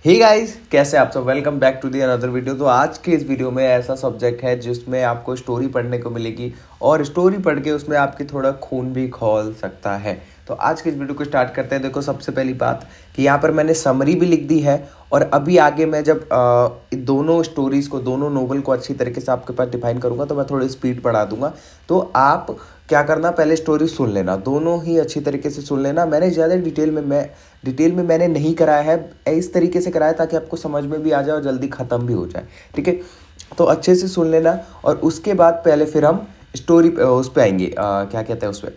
Hey guys, कैसे आप सब। Welcome back to the another video. तो आज के इस वीडियो में ऐसा सब्जेक्ट है जिसमें आपको स्टोरी पढ़ने को मिलेगी और स्टोरी पढ़ के उसमें आपकी थोड़ा खून भी खौल सकता है। तो आज के इस वीडियो को स्टार्ट करते हैं। देखो, सबसे पहली बात कि यहाँ पर मैंने समरी भी लिख दी है और अभी आगे मैं जब दोनों स्टोरीज़ को, दोनों नोवेल को अच्छी तरीके से आपके पास डिफाइन करूँगा तो मैं थोड़ी स्पीड बढ़ा दूंगा। तो आप क्या करना, पहले स्टोरी सुन लेना, दोनों ही अच्छी तरीके से सुन लेना। मैंने ज़्यादा डिटेल में मैंने नहीं कराया है, इस तरीके से कराया ताकि आपको समझ में भी आ जाए और जल्दी ख़त्म भी हो जाए। ठीक है, तो अच्छे से सुन लेना और उसके बाद पहले फिर हम स्टोरी उस पर आएंगे, क्या कहते हैं उस पर,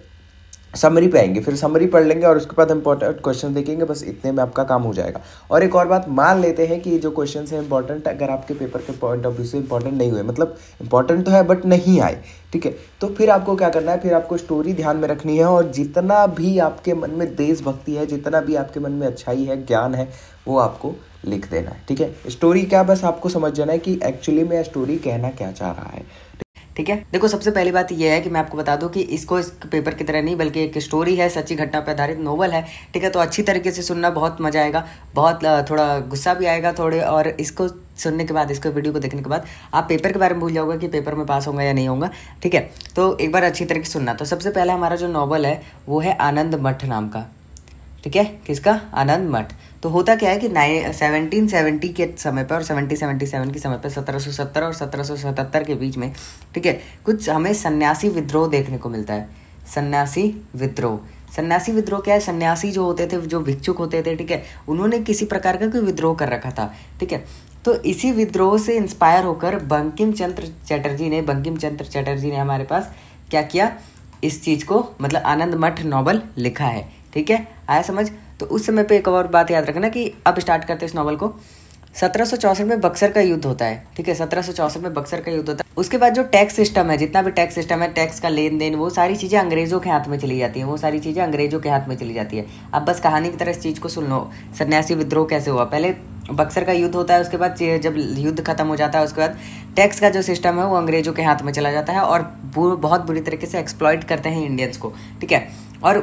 समरी पे आएंगे। फिर समरी पढ़ लेंगे और उसके बाद इंपॉर्टेंट क्वेश्चन देखेंगे। बस इतने में आपका काम हो जाएगा। और एक और बात, मान लेते हैं कि ये जो क्वेश्चन है इंपॉर्टेंट, अगर आपके पेपर के पॉइंट ऑफ व्यू से इंपॉर्टेंट नहीं हुए, मतलब इंपॉर्टेंट तो है बट नहीं आए, ठीक है, तो फिर आपको क्या करना है, फिर आपको स्टोरी ध्यान में रखनी है और जितना भी आपके मन में देशभक्ति है, जितना भी आपके मन में अच्छाई है, ज्ञान है, वो आपको लिख देना है। ठीक है, स्टोरी क्या, बस आपको समझ जाना है कि एक्चुअली में स्टोरी कहना क्या चाह रहा है। ठीक है, देखो सबसे पहली बात यह है कि मैं आपको बता दूं कि इसको इस पेपर की तरह नहीं बल्कि एक स्टोरी है, सच्ची घटना पर आधारित नोवेल है। ठीक है, तो अच्छी तरीके से सुनना, बहुत मजा आएगा, बहुत थोड़ा गुस्सा भी आएगा थोड़े, और इसको सुनने के बाद, इसको वीडियो को देखने के बाद आप पेपर के बारे में भूल जाओगे कि पेपर में पास होगा या नहीं होगा। ठीक है, तो एक बार अच्छी तरीके से सुनना। तो सबसे पहला हमारा जो नॉवल है वो है आनंद मठ नाम का। ठीक है, किसका? आनंद मठ। तो होता क्या है कि 1770 के समय पर और 1777 के समय पर 1770 और 1777 के बीच में, ठीक है, कुछ हमें सन्यासी विद्रोह देखने को मिलता है। सन्यासी विद्रोह क्या है? सन्यासी जो होते थे, जो भिक्षुक होते थे, ठीक है, उन्होंने किसी प्रकार का कोई विद्रोह कर रखा था। ठीक है, तो इसी विद्रोह से इंस्पायर होकर बंकिम चंद्र चटर्जी ने हमारे पास क्या किया, इस चीज़ को, मतलब आनंद मठ नॉवल लिखा है। ठीक है, आया समझ? तो उस समय पे एक और बात याद रखना कि अब स्टार्ट करते हैं इस नॉवल को। 1764 में बक्सर का युद्ध होता है। ठीक है, 1764 में बक्सर का युद्ध होता है। उसके बाद जो टैक्स सिस्टम है, जितना भी टैक्स सिस्टम है, टैक्स का लेन देन, वो सारी चीज़ें अंग्रेजों के हाथ में चली जाती है। अब बस कहानी की तरह इस चीज़ को सुन लो। सन्यासी विद्रोह कैसे हुआ? पहले बक्सर का युद्ध होता है, उसके बाद जब युद्ध खत्म हो जाता है उसके बाद टैक्स का जो सिस्टम है वो अंग्रेजों के हाथ में चला जाता है और बहुत बुरी तरीके से एक्सप्लॉइट करते हैं इंडियंस को। ठीक है, और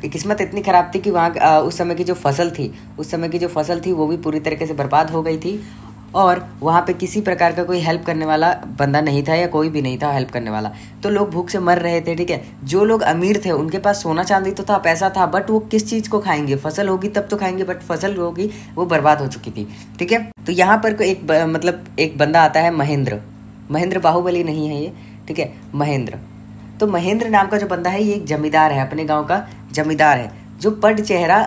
किस्मत इतनी ख़राब थी कि वहाँ उस समय की जो फसल थी वो भी पूरी तरीके से बर्बाद हो गई थी और वहाँ पे किसी प्रकार का कोई हेल्प करने वाला बंदा नहीं था या कोई भी नहीं था हेल्प करने वाला। तो लोग भूख से मर रहे थे। ठीक है, जो लोग अमीर थे उनके पास सोना चांदी तो था, पैसा था, बट वो किस चीज़ को खाएंगे? फसल होगी तब तो खाएंगे, बट फसल होगी वो बर्बाद हो चुकी थी। ठीक है, तो यहाँ पर एक बंदा आता है, महेंद्र बाहुबली नहीं है ये। ठीक है, महेंद्र। तो महेंद्र नाम का जो बंदा है ये एक जमींदार है, अपने गांव का जमींदार है, जो पड चेहरा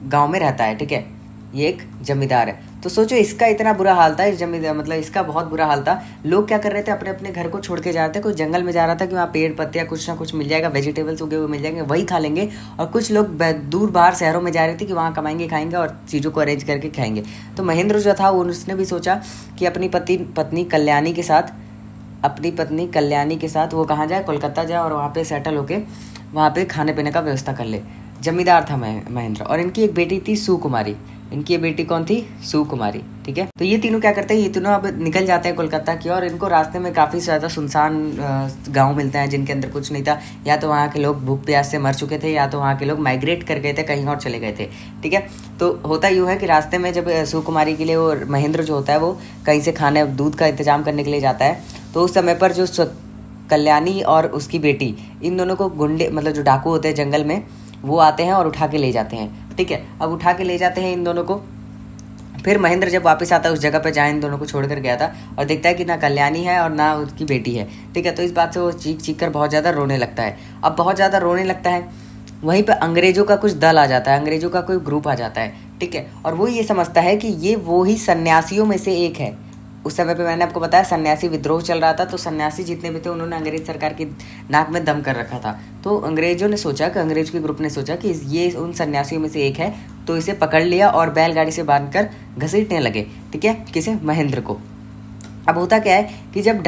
गांव में रहता है। ठीक है, ये एक जमींदार है। तो सोचो इसका इतना बुरा हाल था, इस जमींदार, मतलब इसका बहुत बुरा हाल था। लोग क्या कर रहे थे, अपने अपने घर को छोड़ के जा रहे थे। कोई जंगल में जा रहा था कि वहाँ पेड़ पत्तियाँ कुछ ना कुछ मिल जाएगा, वेजिटेबल्स उगे हुए मिल जाएंगे, वही खा लेंगे। और कुछ लोग दूर बाहर शहरों में जा रहे थे कि वहाँ कमाएंगे, खाएंगे और चीज़ों को अरेंज करके खाएंगे। तो महेंद्र जो था उसने भी सोचा कि अपनी पत्नी कल्याणी के साथ वो कहाँ जाए, कोलकाता जाए और वहाँ पे सेटल होके वहाँ पे खाने पीने का व्यवस्था कर ले। जमींदार था महेंद्र, और इनकी एक बेटी थी सुकुमारी। इनकी ये बेटी कौन थी? सुकुमारी। ठीक है, तो ये तीनों क्या करते हैं, ये तीनों अब निकल जाते हैं कोलकाता की, और इनको रास्ते में काफ़ी ज़्यादा सुनसान गांव मिलते हैं जिनके अंदर कुछ नहीं था। या तो वहाँ के लोग भूख प्यास से मर चुके थे, या तो वहाँ के लोग माइग्रेट कर गए थे, कहीं और चले गए थे। ठीक है, तो होता यूँ है कि रास्ते में जब सुकुमारी के लिए वो महेंद्र जो होता है वो कहीं से खाने दूध का इंतजाम करने के लिए जाता है, तो उस समय पर जो कल्याणी और उसकी बेटी, इन दोनों को गुंडे, मतलब जो डाकू होते हैं जंगल में, वो आते हैं और उठा के ले जाते हैं। ठीक है, अब उठा के ले जाते हैं इन दोनों को। फिर महेंद्र जब वापस आता है उस जगह पर जहाँ इन दोनों को छोड़ कर गया था, और देखता है कि ना कल्याणी है और ना उसकी बेटी है। ठीक है, तो इस बात से वो चीख कर बहुत ज़्यादा रोने लगता है। अब बहुत ज़्यादा रोने लगता है, वहीं पर अंग्रेजों का कुछ दल आ जाता है, अंग्रेजों का कोई ग्रुप आ जाता है। ठीक है, और वो ये समझता है कि ये वो ही सन्यासियों में से एक है। उस समय पे मैंने आपको बताया सन्यासी विद्रोह चल रहा था, तो सन्यासी जितने भी थे उन्होंने अंग्रेज सरकार की नाक में दम कर रखा था। तो अंग्रेज के ग्रुप ने सोचा कि ये उन सन्यासियों में से एक है, तो इसे पकड़ लिया और बैलगाड़ी से बांधकर घसीटने लगे। ठीक है, किसे? महेंद्र को। अब होता क्या है कि जब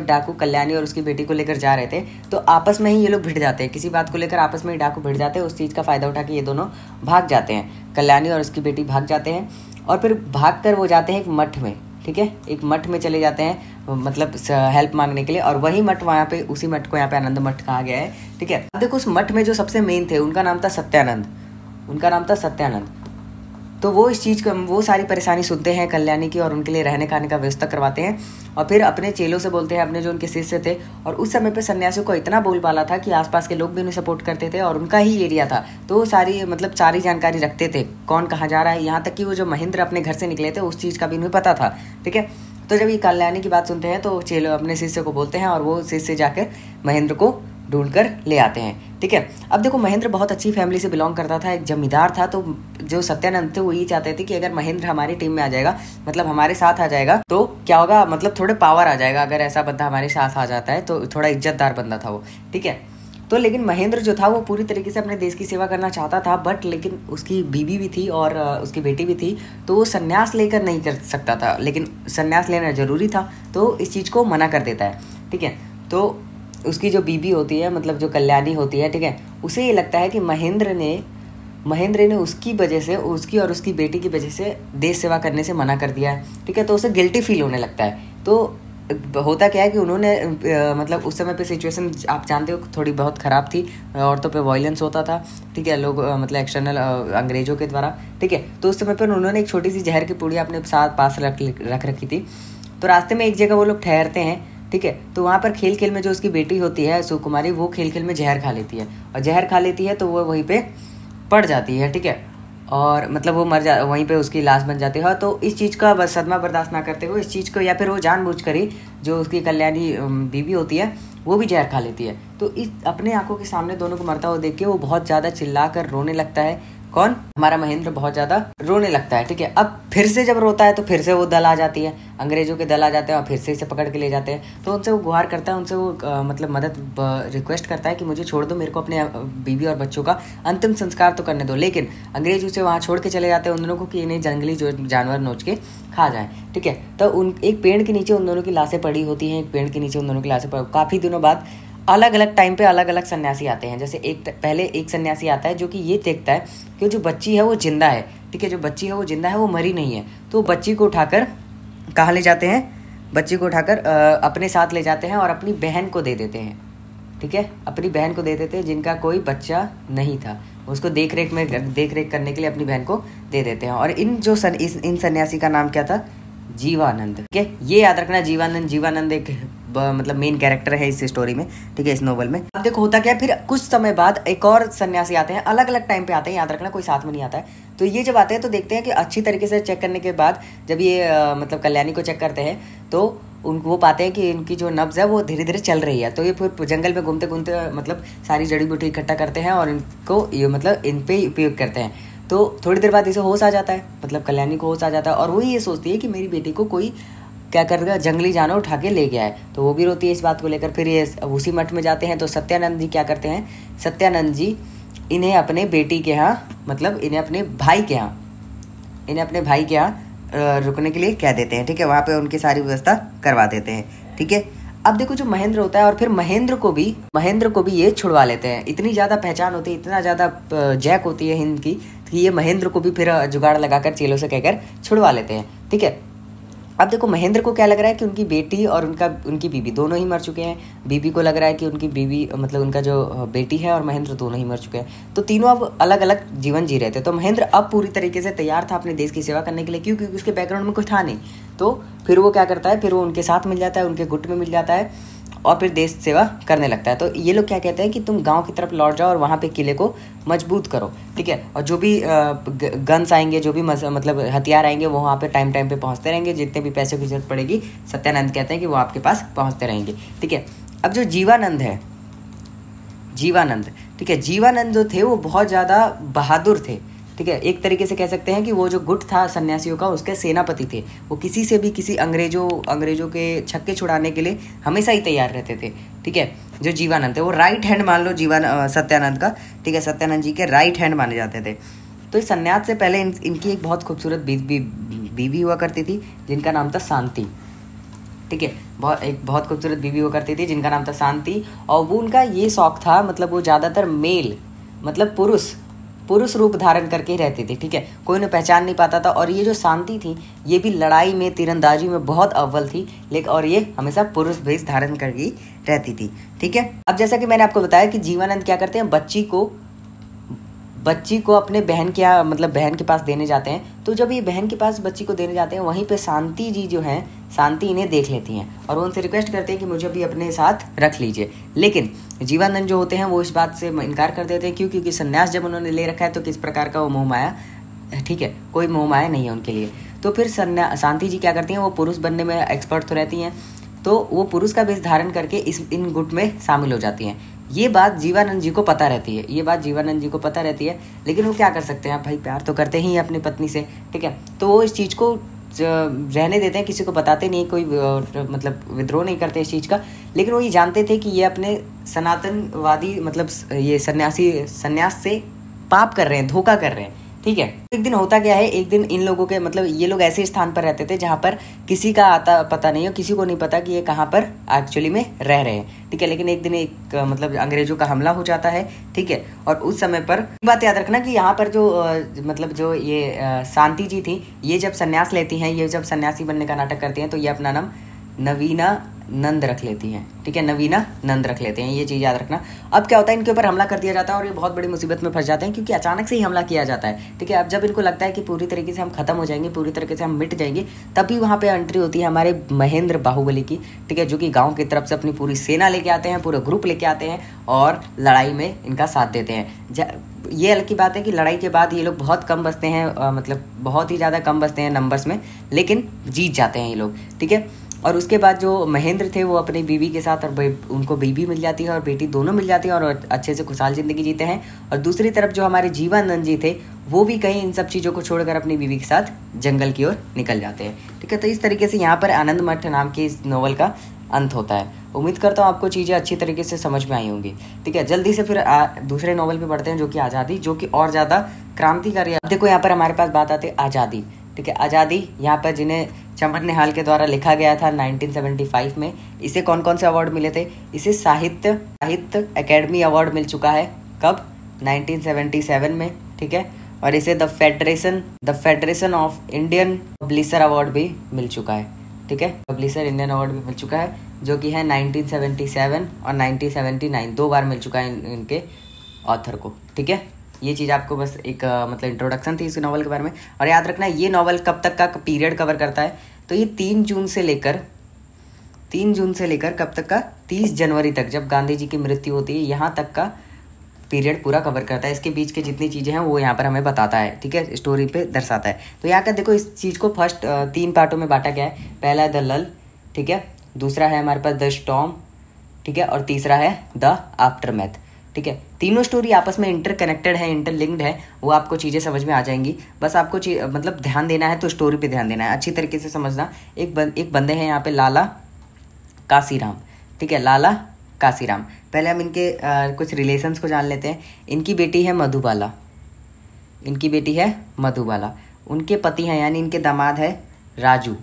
डाकू कल्याणी और उसकी बेटी को लेकर जा रहे थे, तो आपस में ही ये लोग भिड़ जाते हैं, किसी बात को लेकर आपस में ही डाकू भिड़ जाते हैं। उस चीज़ का फ़ायदा उठा के ये दोनों भाग जाते हैं, कल्याणी और उसकी बेटी भाग जाते हैं, और फिर भाग कर वो जाते हैं एक मठ में। ठीक है, एक मठ में चले जाते हैं, मतलब हेल्प मांगने के लिए, और वही मठ वहाँ पे, उसी मठ को यहाँ पे आनंद मठ कहा गया है। ठीक है, अब देखो उस मठ में जो सबसे मेन थे उनका नाम था सत्यानंद। तो वो इस चीज़ का वो सारी परेशानी सुनते हैं कल्याणी की और उनके लिए रहने खाने का व्यवस्था करवाते हैं और फिर अपने चेलों से बोलते हैं, अपने जो उनके शिष्य थे। और उस समय पे सन्यासियों को इतना बोलबाला था कि आसपास के लोग भी उन्हें सपोर्ट करते थे और उनका ही एरिया था, तो वो सारी जानकारी रखते थे कौन कहाँ जा रहा है। यहाँ तक कि वो जो महेंद्र अपने घर से निकले थे उस चीज़ का भी उन्हें पता था। ठीक है, तो जब ये कल्याणी की बात सुनते हैं तो चेलो अपने शिष्य को बोलते हैं और वो शिष्य जाकर महेंद्र को ढूंढ कर ले आते हैं। ठीक है, अब देखो महेंद्र बहुत अच्छी फैमिली से बिलोंग करता था, एक जमींदार था। तो जो सत्यानंद थे वो ये चाहते थे कि अगर महेंद्र हमारी टीम में आ जाएगा, मतलब हमारे साथ आ जाएगा, तो क्या होगा, मतलब थोड़े पावर आ जाएगा। अगर ऐसा बंदा हमारे साथ आ जाता है तो थोड़ा इज्जतदार बंदा था वो। ठीक है, तो लेकिन महेंद्र जो था वो पूरी तरीके से अपने देश की सेवा करना चाहता था, बट लेकिन उसकी बीवी भी थी और उसकी बेटी भी थी, तो वो संन्यास लेकर नहीं कर सकता था। लेकिन संन्यास लेना जरूरी था, तो इस चीज़ को मना कर देता है। ठीक है, तो उसकी जो बीवी होती है, मतलब जो कल्याणी होती है, ठीक है, उसे ये लगता है कि महेंद्र ने उसकी वजह से, उसकी और उसकी बेटी की वजह से देश सेवा करने से मना कर दिया है। ठीक है, तो उसे गिल्टी फील होने लगता है। तो होता क्या है कि उन्होंने मतलब उस समय पे सिचुएशन आप जानते हो थोड़ी बहुत ख़राब थी, औरतों पे वायलेंस होता था। ठीक है, लोग मतलब एक्सटर्नल अंग्रेजों के द्वारा। ठीक है, तो उस समय पर उन्होंने एक छोटी सी जहर की पुड़िया अपने साथ पास रख रखी थी। तो रास्ते में एक जगह वो लोग ठहरते हैं। ठीक है, तो वहाँ पर खेल खेल में जो उसकी बेटी होती है सुकुमारी, वो खेल खेल में जहर खा लेती है और जहर खा लेती है तो वो वहीं पे पड़ जाती है। ठीक है, और मतलब वो वहीं पे उसकी लाश बन जाती है। तो इस चीज़ का सदमा बर्दाश्त ना करते हुए इस चीज़ को, या फिर वो जानबूझ कर ही जो उसकी कल्याणी बीवी होती है वो भी जहर खा लेती है। तो इस अपने आंखों के सामने दोनों को मरता हुआ देख के वो बहुत ज़्यादा चिल्ला कर रोने लगता है। कौन? हमारा महेंद्र बहुत ज़्यादा रोने लगता है। ठीक है, अब फिर से जब रोता है तो फिर से वो दल आ जाती है, अंग्रेजों के दल आ जाते हैं और फिर से इसे पकड़ के ले जाते हैं। तो उनसे वो गुहार करता है, उनसे वो मतलब मदद रिक्वेस्ट करता है कि मुझे छोड़ दो, मेरे को अपने बीवी और बच्चों का अंतिम संस्कार तो करने दो। लेकिन अंग्रेज उसे वहाँ छोड़ के चले जाते हैं उन दोनों को कि इन्हें जंगली जानवर नोच के खा जाए। ठीक है, तो एक पेड़ के नीचे उन दोनों की लाशें पड़ी होती हैं, एक पेड़ के नीचे उन दोनों की लाशें काफ़ी दिनों बाद अलग अलग टाइम पे अलग अलग सन्यासी आते हैं। जैसे पहले एक सन्यासी आता है जो कि ये देखता है कि जो बच्ची है वो जिंदा है। ठीक है, जो बच्ची है वो जिंदा है, वो मरी नहीं है। तो बच्ची को उठाकर कहाँ ले जाते हैं? बच्ची को उठाकर अपने साथ ले जाते हैं और अपनी बहन को दे देते हैं। ठीक है, अपनी बहन को दे देते हैं जिनका कोई बच्चा नहीं था, उसको देख रेख करने के लिए अपनी बहन को दे देते हैं। और इन सन्यासी का नाम क्या था? जीवानंद। ठीक है, ये याद रखना, जीवानंद एक मतलब मेन कैरेक्टर है इस स्टोरी में। ठीक है, इस नोवेल में। अब देखो होता क्या है, फिर कुछ समय बाद एक और सन्यासी आते हैं, अलग अलग टाइम पे आते हैं, याद रखना कोई साथ में नहीं आता है। तो ये जब आते हैं तो देखते हैं कि अच्छी तरीके से चेक करने के बाद जब ये मतलब कल्याणी को चेक करते हैं तो वो पाते हैं कि इनकी जो नब्ज है वो धीरे धीरे चल रही है। तो ये फिर जंगल में घूमते घूमते मतलब सारी जड़ी बूटी इकट्ठा करते हैं और इनको ये मतलब इन पे उपयोग करते हैं। तो थोड़ी देर बाद इसे होश आ जाता है, मतलब कल्याणी को होश आ जाता है और वो ये सोचती है कि मेरी बेटी को कोई क्या कर देगा, जंगली जानवर उठा के ले गया है। तो वो भी रोती है इस बात को लेकर। फिर ये उसी मठ में जाते हैं तो सत्यानंद जी क्या करते हैं, सत्यानंद जी इन्हें अपने बेटी के यहाँ, मतलब इन्हें अपने भाई के यहाँ रुकने के लिए कह देते हैं। ठीक है, वहाँ पे उनकी सारी व्यवस्था करवा देते हैं। ठीक है, अब देखो जो महेंद्र होता है और फिर महेंद्र को भी ये छुड़वा लेते हैं। इतनी ज़्यादा पहचान होती है, इतना ज़्यादा जैक होती है हिंद की कि ये महेंद्र को भी फिर जुगाड़ लगाकर चेलों से कहकर छुड़वा लेते हैं। ठीक है, अब देखो महेंद्र को क्या लग रहा है कि उनकी बेटी और उनकी बीवी दोनों ही मर चुके हैं। बीवी को लग रहा है कि उनकी बीवी मतलब उनका जो बेटी है और महेंद्र दोनों ही मर चुके हैं। तो तीनों अब अलग अलग जीवन जी रहे थे। तो महेंद्र अब पूरी तरीके से तैयार था अपने देश की सेवा करने के लिए, क्योंकि उसके बैकग्राउंड में कुछ था नहीं। तो फिर वो क्या करता है, फिर वो उनके साथ मिल जाता है, उनके गुट में मिल जाता है और फिर देश सेवा करने लगता है। तो ये लोग क्या कहते हैं कि तुम गांव की तरफ लौट जाओ और वहाँ पे किले को मजबूत करो। ठीक है, और जो भी गन्स आएंगे, जो भी मतलब हथियार आएंगे वो वहाँ पे टाइम पे पहुँचते रहेंगे। जितने भी पैसे की जरूरत पड़ेगी सत्यानंद कहते हैं कि वो आपके पास पहुँचते रहेंगे। ठीक है, अब जो जीवानंद, ठीक है, जीवानंद जो थे वो बहुत ज़्यादा बहादुर थे। ठीक है, एक तरीके से कह सकते हैं कि वो जो गुट था सन्यासियों का उसके सेनापति थे। वो किसी से भी किसी अंग्रेजों के छक्के छुड़ाने के लिए हमेशा ही तैयार रहते थे। ठीक है, जो जीवानंद थे वो राइट हैंड मान लो सत्यानंद का। ठीक है, सत्यानंद जी के राइट हैंड माने जाते थे। तो इस सन्यास से पहले इनकी एक बहुत खूबसूरत बीवी हुआ करती थी जिनका नाम था शांति। ठीक है, एक बहुत खूबसूरत बीवी हुआ करती थी जिनका नाम था शांति। और वो उनका ये शौक था, मतलब वो ज़्यादातर मेल मतलब पुरुष रूप धारण करके ही रहती थी। ठीक है, कोई उन्हें पहचान नहीं पाता था। और ये जो शांति थी ये भी लड़ाई में, तीरंदाजी में बहुत अव्वल थी, लेकिन और ये हमेशा पुरुष भेष धारण करके रहती थी। ठीक है, अब जैसा कि मैंने आपको बताया कि जीवानंद क्या करते हैं, बच्ची को अपने बहन के यहाँ मतलब बहन के पास देने जाते हैं। तो जब ये बहन के पास बच्ची को देने जाते हैं, वहीं पे शांति जी जो हैं, शांति इन्हें देख लेती हैं और वो उनसे रिक्वेस्ट करते हैं कि मुझे भी अपने साथ रख लीजिए। लेकिन जीवानंद जो होते हैं वो इस बात से इनकार कर देते हैं। क्यों? क्योंकि संन्यास जब उन्होंने ले रखा है तो किस प्रकार का वो मोह माया, ठीक है, कोई मोह माया नहीं है उनके लिए। तो फिर शांति जी क्या करती हैं, वो पुरुष बनने में एक्सपर्ट तो रहती हैं, तो वो पुरुष का वेश धारण करके इन गुट में शामिल हो जाती हैं। ये बात जीवानंद जी को पता रहती है, लेकिन वो क्या कर सकते हैं, आप भाई प्यार तो करते ही हैं अपनी पत्नी से, ठीक है, तो वो इस चीज़ को रहने देते हैं, किसी को बताते नहीं, कोई मतलब विद्रोह नहीं करते इस चीज़ का। लेकिन वो ये जानते थे कि ये अपने सनातनवादी मतलब ये सन्यास से पाप कर रहे हैं, धोखा कर रहे हैं, ठीक है। एक दिन होता क्या है, एक दिन इन लोगों के मतलब ये लोग ऐसे स्थान पर रहते थे जहाँ पर किसी का आता पता नहीं हो, किसी को नहीं पता कि ये कहाँ पर एक्चुअली में रह रहे हैं, ठीक है। लेकिन एक दिन एक मतलब अंग्रेजों का हमला हो जाता है, ठीक है। और उस समय पर बात याद रखना कि यहाँ पर जो मतलब जो ये शांति जी थी, ये जब संन्यास लेती हैं, ये जब सन्यासी बनने का नाटक करती हैं, तो ये अपना नाम नवीना नंद रख लेती हैं, ठीक है, नवीना नंद रख लेते हैं, ये चीज़ याद रखना। अब क्या होता है, इनके ऊपर हमला कर दिया जाता है और ये बहुत बड़ी मुसीबत में फंस जाते हैं, क्योंकि अचानक से ही हमला किया जाता है, ठीक है। अब जब इनको लगता है कि पूरी तरीके से हम खत्म हो जाएंगे, पूरी तरीके से हम मिट जाएंगे, तभी वहाँ पे एंट्री होती है हमारे महेंद्र बाहुबली की, ठीक है, जो कि गाँव की तरफ से अपनी पूरी सेना लेके आते हैं, पूरा ग्रुप लेके आते हैं और लड़ाई में इनका साथ देते हैं। ये अलग की बात है कि लड़ाई के बाद ये लोग बहुत कम बचते हैं, मतलब बहुत ही ज़्यादा कम बचते हैं नंबर्स में, लेकिन जीत जाते हैं ये लोग, ठीक है। और उसके बाद जो महेंद्र थे वो अपनी बीवी के साथ, और उनको बीवी मिल जाती है और बेटी दोनों मिल जाती है और अच्छे से खुशहाल ज़िंदगी जीते हैं। और दूसरी तरफ जो हमारे जीवानंद जी थे, वो भी कहीं इन सब चीज़ों को छोड़कर अपनी बीवी के साथ जंगल की ओर निकल जाते हैं, ठीक है। तो इस तरीके से यहाँ पर आनंद मठ नाम के इस नॉवल का अंत होता है। उम्मीद करता हूँ आपको चीज़ें अच्छी तरीके से समझ में आई होंगी, ठीक है। जल्दी से फिर दूसरे नॉवल पे बढ़ते हैं, जो कि आज़ादी, जो कि और ज़्यादा क्रांतिकारी है। देखो यहाँ पर हमारे पास बात आती है आज़ादी, ठीक है। आज़ादी यहाँ पर जिन्हें चमन निहाल के द्वारा लिखा गया था 1975 में। इसे कौन कौन से अवार्ड मिले थे? इसे साहित्य अकेडमी अवार्ड मिल चुका है, कब? 1977 में, ठीक है। और इसे the federation of Indian publisher award भी मिल चुका है, ठीक है। पब्लिशर इंडियन अवार्ड भी मिल चुका है, जो कि है 1977 और 1979, 2 बार मिल चुका है इनके ऑथर को, ठीक है। ये चीज़ आपको बस एक मतलब इंट्रोडक्शन थी इस नॉवल के बारे में। और याद रखना ये नॉवल कब तक का पीरियड कवर करता है, तो ये 3 जून से लेकर कब तक का, 30 जनवरी तक, जब गांधी जी की मृत्यु होती है, यहाँ तक का पीरियड पूरा कवर करता है। इसके बीच के जितनी चीज़ें हैं वो यहाँ पर हमें बताता है, ठीक है, स्टोरी पे दर्शाता है। तो यहाँ का देखो, इस चीज़ को फर्स्ट 3 पार्टों में बांटा गया है। पहला है द लल, ठीक है, दूसरा है हमारे पास द स्टॉर्म, ठीक है, और तीसरा है द आफ्टरमैथ, ठीक है। तीनों स्टोरी आपस में इंटरकनेक्टेड है, इंटरलिंक्ड है, वो आपको चीज़ें समझ में आ जाएंगी। बस आपको मतलब ध्यान देना है, तो स्टोरी पे ध्यान देना है, अच्छी तरीके से समझना। एक बंदे हैं यहाँ पे, लाला काशीराम, ठीक है, लाला काशीराम। पहले हम इनके कुछ रिलेशंस को जान लेते हैं। इनकी बेटी है मधुबाला, उनके पति हैं यानी इनके दामाद है राजीव,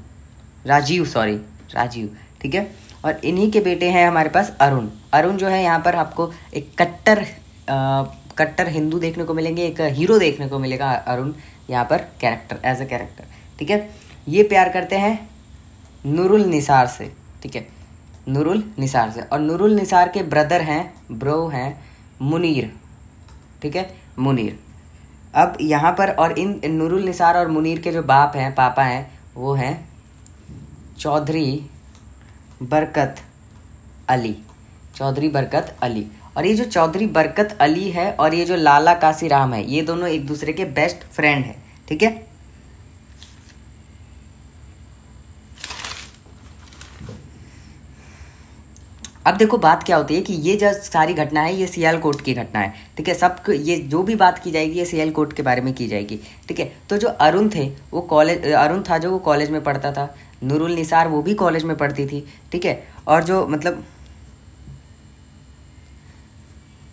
ठीक है। और इन्हीं के बेटे हैं हमारे पास अरुण जो है, यहाँ पर आपको एक कट्टर हिंदू देखने को मिलेंगे, एक हीरो देखने को मिलेगा अरुण यहाँ पर एज अ कैरेक्टर, ठीक है। ये प्यार करते हैं नूरुल निसार से, ठीक है, नूरुल निसार से। और नूरुल निसार के ब्रो हैं मुनीर, ठीक है, मुनीर। अब यहाँ पर और इन नूरुल निसार और मुनीर के जो पापा हैं, वो हैं चौधरी बरकत अली। और ये जो चौधरी बरकत अली है और ये जो लाला काशीराम है, ये दोनों एक दूसरे के बेस्ट फ्रेंड हैं, ठीक है। अब देखो बात क्या होती है कि ये जो सारी घटना है, ये सियालकोट की घटना है, ठीक है। सब ये जो भी बात की जाएगी, ये सियालकोट के बारे में की जाएगी, ठीक है। तो जो अरुण था जो वो कॉलेज में पढ़ता था, नूरुल निसार वो भी कॉलेज में पढ़ती थी, ठीक है।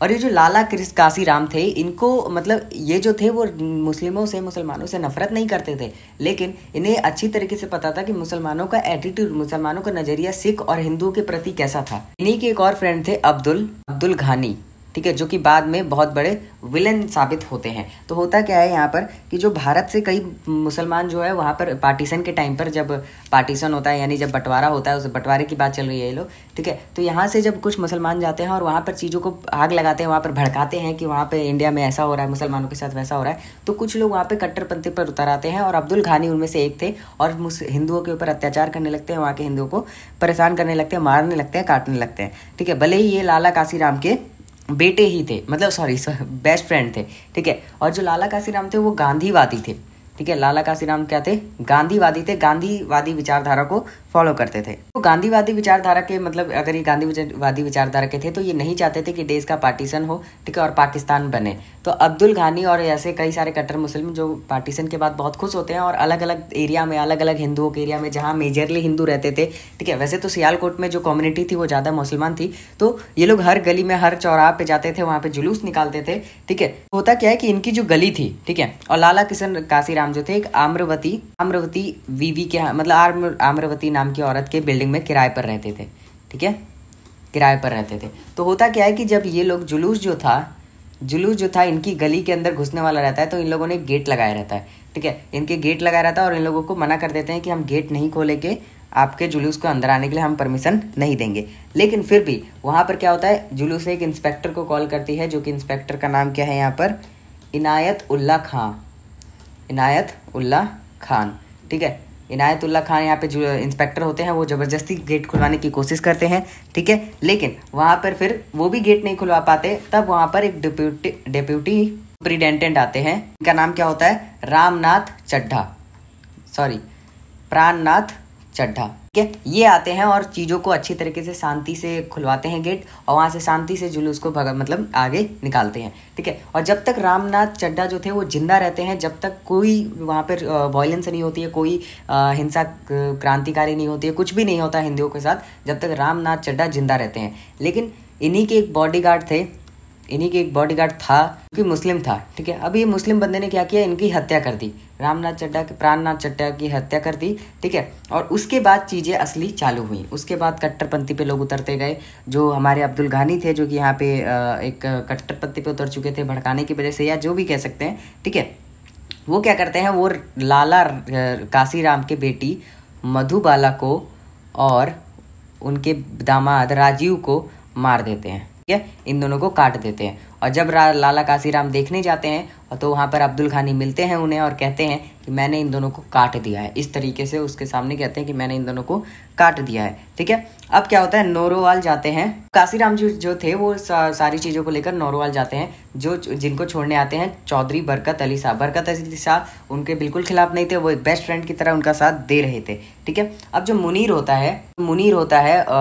और ये जो लाला काशीराम थे, इनको मतलब ये जो थे वो मुसलमानों से नफरत नहीं करते थे, लेकिन इन्हें अच्छी तरीके से पता था कि मुसलमानों का एटीट्यूड, मुसलमानों का नज़रिया सिख और हिंदुओं के प्रति कैसा था। इन्हीं के एक और फ्रेंड थे अब्दुल घानी, ठीक है, जो कि बाद में बहुत बड़े विलन साबित होते हैं। तो होता क्या है यहाँ पर कि जो भारत से कई मुसलमान जो है वहाँ पर पार्टीशन के टाइम पर, जब पार्टीशन होता है यानी जब बंटवारा होता है, उस बंटवारे की बात चल रही है ये लोग, ठीक है, तो यहाँ से जब कुछ मुसलमान जाते हैं और वहाँ पर चीज़ों को आग लगाते हैं, वहाँ पर भड़काते हैं कि वहाँ पर इंडिया में ऐसा हो रहा है, मुसलमानों के साथ वैसा हो रहा है, तो कुछ लोग वहाँ पर कट्टरपंथी पर उतर आते हैं और अब्दुल घानी उनमें से एक थे और हिंदुओं के ऊपर अत्याचार करने लगते हैं, वहाँ के हिंदुओं को परेशान करने लगते हैं, मारने लगते हैं, काटने लगते हैं, ठीक है। भले ही ये लाला काशीराम के बेटे ही थे, मतलब सॉरी बेस्ट फ्रेंड थे, ठीक है। और जो लाला काशीराम थे वो गांधीवादी थे, ठीक है। लाला काशीराम क्या थे? गांधीवादी थे, गांधीवादी विचारधारा को फॉलो करते थे। तो गांधीवादी विचारधारा के मतलब अगर ये गांधीवादी विचारधारा के थे तो ये नहीं चाहते थे कि देश का पार्टीशन हो, ठीक है, और पाकिस्तान बने। तो अब्दुल घानी और ऐसे कई सारे कट्टर मुस्लिम जो पार्टीशन के बाद बहुत खुश होते हैं और अलग अलग एरिया में, अलग अलग हिंदुओं के एरिया में जहाँ मेजरली हिंदू रहते थे, ठीक है। वैसे तो सियालकोट में जो कम्युनिटी थी वो ज़्यादा मुसलमान थी, तो ये लोग हर गली में, हर चौराहा पे जाते थे, वहाँ पे जुलूस निकालते थे, ठीक है। होता क्या है कि इनकी जो गली थी, ठीक है, और लाला किशन काशीराम जो थे एक आम्रवती वीवी के मतलब आम्रवती नाम की औरत के बिल्डिंग में किराए पर रहते थे, ठीक है, किराए पर रहते थे। तो होता क्या है कि जब ये लोग जुलूस जो था इनकी गली के अंदर घुसने वाला रहता है तो इन लोगों ने गेट लगाया रहता है, ठीक है, इनके गेट लगाया रहता है और इन लोगों को मना कर देते हैं कि हम गेट नहीं खोलेंगे, आपके जुलूस को अंदर आने के लिए हम परमिशन नहीं देंगे। लेकिन फिर भी वहाँ पर क्या होता है, जुलूस एक इंस्पेक्टर को कॉल करती है, जो कि इंस्पेक्टर का नाम क्या है यहाँ पर, इनायत उल्ला खान, ठीक है। इनायत उल्ला खान यहाँ पे जो इंस्पेक्टर होते हैं वो ज़बरदस्ती गेट खुलवाने की कोशिश करते हैं, ठीक है, लेकिन वहाँ पर फिर वो भी गेट नहीं खुलवा पाते। तब वहाँ पर एक डिप्यूटी सुपरिटेंडेंट आते हैं, इनका नाम क्या होता है, प्राणनाथ चड्ढा, ठीक है। ये आते हैं और चीज़ों को अच्छी तरीके से शांति से खुलवाते हैं गेट, और वहाँ से शांति से जुलूस को मतलब आगे निकालते हैं, ठीक है। और जब तक रामनाथ चड्ढा जो थे वो जिंदा रहते हैं, जब तक कोई वहाँ पर वायलेंस नहीं होती है, कोई हिंसा क्रांतिकारी नहीं होती है, कुछ भी नहीं होता हिंदुओं के साथ, जब तक रामनाथ चड्ढा जिंदा रहते हैं। लेकिन इन्हीं के एक बॉडीगार्ड था कि मुस्लिम था, ठीक है। अब ये मुस्लिम बंदे ने क्या किया, इनकी हत्या कर दी, प्राणनाथ चड्ढा की हत्या कर दी, ठीक है। और उसके बाद चीज़ें असली चालू हुई। उसके बाद कट्टरपंथी पे लोग उतरते गए, जो हमारे अब्दुल घानी थे, जो कि यहाँ पे एक कट्टरपंथी पे उतर चुके थे भड़काने की वजह से, या जो भी कह सकते हैं, ठीक है। वो क्या करते हैं, वो लाला काशीराम के बेटी मधुबाला को और उनके दामाद राजीव को मार देते हैं, ठीक है, इन दोनों को काट देते हैं। और जब लाला काशीराम देखने जाते हैं तो वहाँ पर अब्दुल घानी मिलते हैं उन्हें और कहते हैं कि मैंने इन दोनों को काट दिया है। इस तरीके से उसके सामने कहते हैं कि मैंने इन दोनों को काट दिया है, ठीक है। अब क्या होता है, नौरोवाल जाते हैं। काशीराम जो थे वो सारी चीज़ों को लेकर नौरोवाल जाते हैं। जिनको छोड़ने आते हैं चौधरी बरकत अली शाह उनके बिल्कुल खिलाफ नहीं थे, वो एक बेस्ट फ्रेंड की तरह उनका साथ दे रहे थे, ठीक है। अब जो मुनीर होता है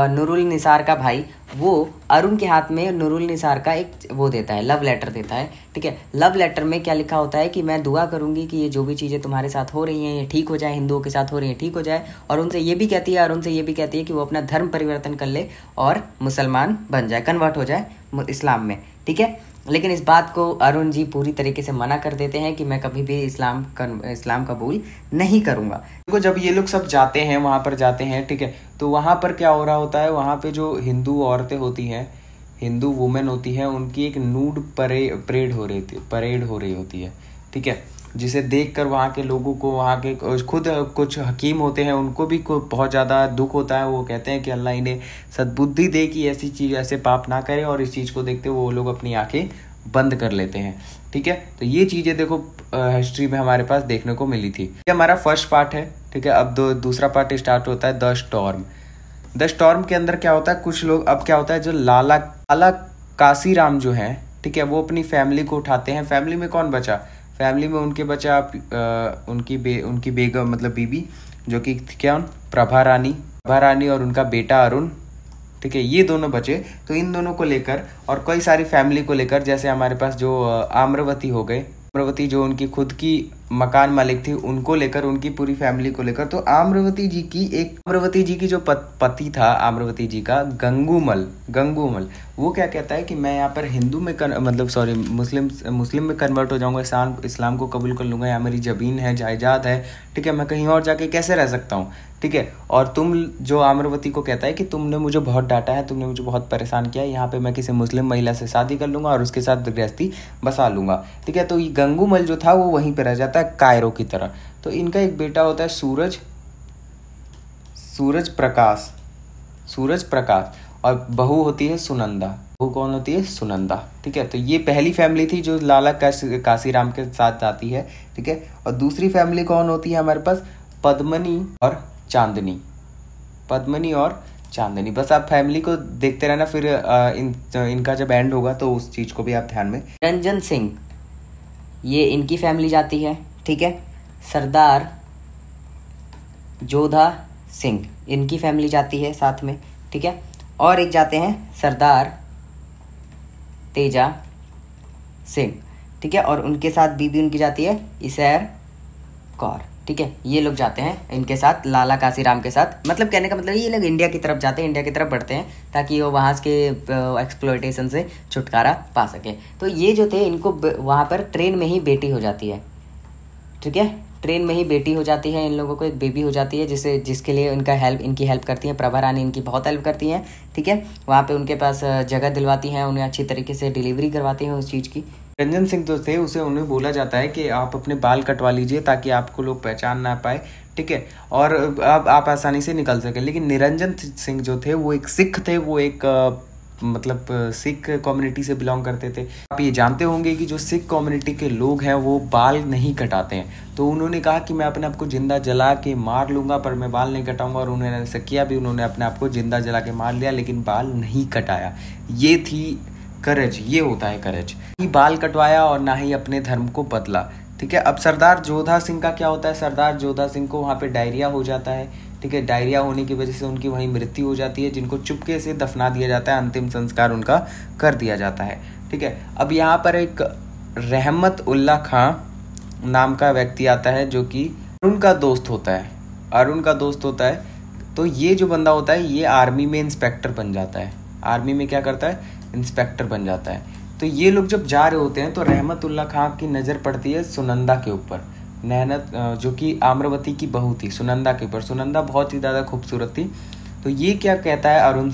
नूरुल निसार का भाई, वो अरुण के हाथ में नूरुल निसार का एक वो देता है, लव लेटर देता है, ठीक है। लव लेटर में क्या लिखा होता है कि मैं दुआ करूंगी कि ये जो भी चीज़ें तुम्हारे साथ हो रही हैं ये ठीक हो जाए, हिंदुओं के साथ हो रही हैं ठीक हो जाए। और उनसे ये भी कहती है कि वो अपना धर्म परिवर्तन कर ले और मुसलमान बन जाए, कन्वर्ट हो जाए इस्लाम में, ठीक है। लेकिन इस बात को अरुण जी पूरी तरीके से मना कर देते हैं कि मैं कभी भी इस्लाम कबूल नहीं करूँगा। देखो जब ये लोग सब जाते हैं, वहाँ पर जाते हैं, ठीक है, तो वहाँ पर क्या हो रहा होता है, वहाँ पे जो हिंदू औरतें होती हैं, हिंदू वुमेन होती हैं, उनकी एक नूड परेड हो रही होती है, ठीक है, जिसे देखकर वहाँ के लोगों को, वहाँ के खुद कुछ हकीम होते हैं उनको भी बहुत ज़्यादा दुख होता है। वो कहते हैं कि अल्लाह इन्हें सद्बुद्धि दे कि ऐसी चीज़, ऐसे पाप ना करे, और इस चीज़ को देखते वो लोग अपनी आंखें बंद कर लेते हैं, ठीक है। तो ये चीज़ें देखो हिस्ट्री में हमारे पास देखने को मिली थी। ये हमारा फर्स्ट पार्ट है, ठीक है। अब दूसरा पार्ट स्टार्ट होता है द स्टॉर्म के अंदर क्या होता है, कुछ लोग, अब क्या होता है, जो लाला काशीराम जो है, ठीक है, वो अपनी फैमिली को उठाते हैं। फैमिली में कौन बचा, फैमिली में उनके बचा उनकी बेगम मतलब बीबी, जो कि क्या, प्रभा रानी और उनका बेटा अरुण, ठीक है, ये दोनों बचे। तो इन दोनों को लेकर और कई सारी फैमिली को लेकर, जैसे हमारे पास जो आम्रवती हो गए, आम्रवती जो उनकी खुद की मकान मालिक थी उनको लेकर, उनकी पूरी फैमिली को लेकर। तो आम्रवती जी की जो पति था आम्रवती जी का, गंगूमल, वो क्या कहता है कि मैं यहाँ पर हिंदू में मुस्लिम में कन्वर्ट हो जाऊंगा, इस्लाम को कबूल कर लूंगा, यहाँ मेरी ज़मीन है, जायदाद है, ठीक है, मैं कहीं और जाके कैसे रह सकता हूँ, ठीक है। और तुम, जो आम्रवती को कहता है कि तुमने मुझे बहुत डांटा है, तुमने मुझे बहुत परेशान किया है, यहाँ पे मैं किसी मुस्लिम महिला से शादी कर लूंगा और उसके साथ गृहस्थी बसा लूंगा, ठीक है। तो ये गंगूमल जो था वो वहीं पे रह जाता है कायरो की तरह। तो इनका एक बेटा होता है सूरज प्रकाश और बहू होती है सुनंदा। बहू कौन होती है? सुनंदा, ठीक है। तो ये पहली फैमिली थी जो लाला काशीराम के साथ आती है, ठीक है। और दूसरी फैमिली कौन होती है हमारे पास? पद्मनी और चांदनी। बस आप फैमिली को देखते रहना, फिर इनका जब एंड होगा तो उस चीज को भी आप ध्यान में। निरंजन सिंह, ये इनकी फैमिली जाती है, ठीक है। सरदार जोधा सिंह, इनकी फैमिली जाती है साथ में, ठीक है। और एक जाते हैं सरदार तेजा सिंह, ठीक है। और उनके साथ बीबी उनकी जाती है इसैर कौर, ठीक है। ये लोग जाते हैं इनके साथ, लाला काशीराम के साथ। मतलब कहने का मतलब ये लोग इंडिया की तरफ जाते हैं, इंडिया की तरफ बढ़ते हैं ताकि वो वहाँ के एक्सप्लॉयटेशन से छुटकारा पा सके। तो ये जो थे, इनको वहाँ पर ट्रेन में ही बेटी हो जाती है, ठीक है। ट्रेन में ही बेटी हो जाती है, इन लोगों को एक बेबी हो जाती है, जिसके लिए इनकी हेल्प करती हैं प्रभा रानी, इनकी बहुत हेल्प करती हैं, ठीक है। वहाँ पे उनके पास जगह दिलवाती हैं, उन्हें अच्छी तरीके से डिलीवरी करवाती हैं उस चीज़ की। निरंजन सिंह जो थे उन्हें बोला जाता है कि आप अपने बाल कटवा लीजिए ताकि आपको लोग पहचान ना पाए, ठीक है, और अब आप आसानी से निकल सके। लेकिन निरंजन सिंह जो थे वो एक सिख थे, वो एक सिख कम्युनिटी से बिलोंग करते थे। आप ये जानते होंगे कि जो सिख कम्युनिटी के लोग हैं वो बाल नहीं कटाते हैं। तो उन्होंने कहा कि मैं अपने आप को जिंदा जला के मार लूंगा पर मैं बाल नहीं कटाऊंगा, और उन्होंने ऐसा किया भी, उन्होंने अपने आप को जिंदा जला के मार लिया लेकिन बाल नहीं कटाया। ये थी करेज, ये होता है करेज। ही बाल कटवाया और ना ही अपने धर्म को बदला, ठीक है। अब सरदार जोधा सिंह का क्या होता है? सरदार जोधा सिंह को वहाँ पे डायरिया हो जाता है, ठीक है। डायरिया होने की वजह से उनकी वहीं मृत्यु हो जाती है, जिनको चुपके से दफना दिया जाता है, अंतिम संस्कार उनका कर दिया जाता है, ठीक है। अब यहाँ पर एक रहमत उल्ला खां नाम का व्यक्ति आता है जो कि अरुण का दोस्त होता है। तो ये जो बंदा होता है ये आर्मी में इंस्पेक्टर बन जाता है। आर्मी में क्या करता है? इंस्पेक्टर बन जाता है। तो ये लोग जब जा रहे होते हैं तो रहमतुल्ला खां की नज़र पड़ती है सुनंदा के ऊपर, जो कि आम्रवती की बहू थी, सुनंदा के ऊपर। सुनंदा बहुत ही ज़्यादा खूबसूरत थी। तो ये क्या कहता है अरुण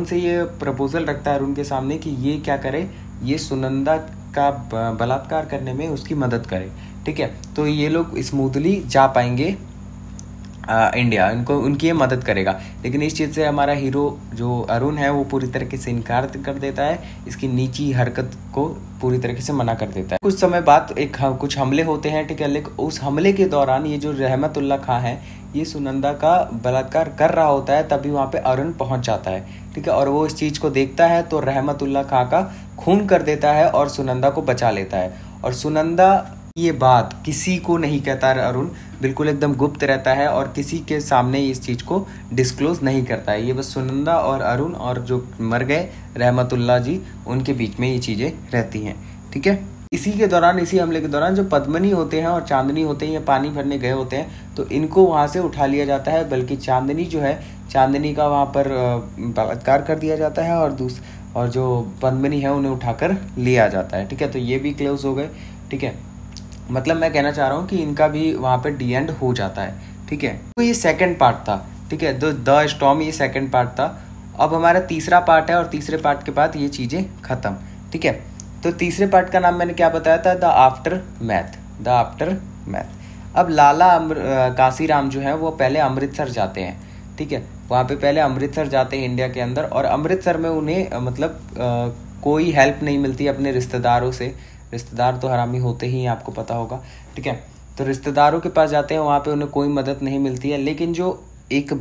से ये प्रपोजल रखता है अरुण के सामने कि ये क्या करे, ये सुनंदा का बलात्कार करने में उसकी मदद करे, ठीक है। तो ये लोग स्मूथली जा पाएंगे इंडिया, उनकी ये मदद करेगा। लेकिन इस चीज़ से हमारा हीरो जो अरुण है वो पूरी तरीके से इनकार कर देता है, इसकी नीची हरकत को पूरी तरीके से मना कर देता है। कुछ समय बाद कुछ हमले होते हैं, ठीक है। लेकिन उस हमले के दौरान ये जो रहमतुल्ला खां है ये सुनंदा का बलात्कार कर रहा होता है, तभी वहाँ पे अरुण पहुँच जाता है, ठीक है। और वो इस चीज़ को देखता है तो रहमतुल्ला खां का खून कर देता है और सुनंदा को बचा लेता है। और सुनंदा ये बात किसी को नहीं कहता अरुण, बिल्कुल एकदम गुप्त रहता है और किसी के सामने इस चीज़ को डिस्क्लोज नहीं करता है। ये बस सुनंदा और अरुण और जो मर गए रहमतुल्ला जी उनके बीच में ये चीज़ें रहती हैं, ठीक है। इसी हमले के दौरान जो पद्मनी होते हैं और चांदनी होते हैं ये पानी भरने गए होते हैं, तो इनको वहाँ से उठा लिया जाता है। बल्कि चांदनी जो है, चांदनी का वहाँ पर बलात्कार कर दिया जाता है और जो पद्मनी है उन्हें उठाकर लिया जाता है, ठीक है। तो ये भी क्लोज हो गए, ठीक है। मतलब मैं कहना चाह रहा हूँ कि इनका भी वहाँ पे डी एंड हो जाता है, ठीक है। तो ये सेकंड पार्ट था, ठीक है। द स्टॉर्म ये सेकंड पार्ट था। अब हमारा तीसरा पार्ट है और तीसरे पार्ट के बाद ये चीज़ें ख़त्म, ठीक है। तो तीसरे पार्ट का नाम मैंने क्या बताया था? The after math. अब लाला काशीराम जो है वो पहले अमृतसर जाते हैं, ठीक है। वहाँ पे पहले अमृतसर जाते हैं इंडिया के अंदर, और अमृतसर में उन्हें कोई हेल्प नहीं मिलती अपने रिश्तेदारों से। रिश्तेदार तो हरामी होते ही आपको पता होगा, ठीक है। तो रिश्तेदारों के पास जाते हैं, वहाँ पे उन्हें कोई मदद नहीं मिलती है। लेकिन जो एक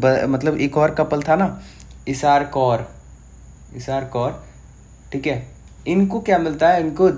और कपल था ना, इसार कौर, ठीक है, इनको क्या मिलता है? इनको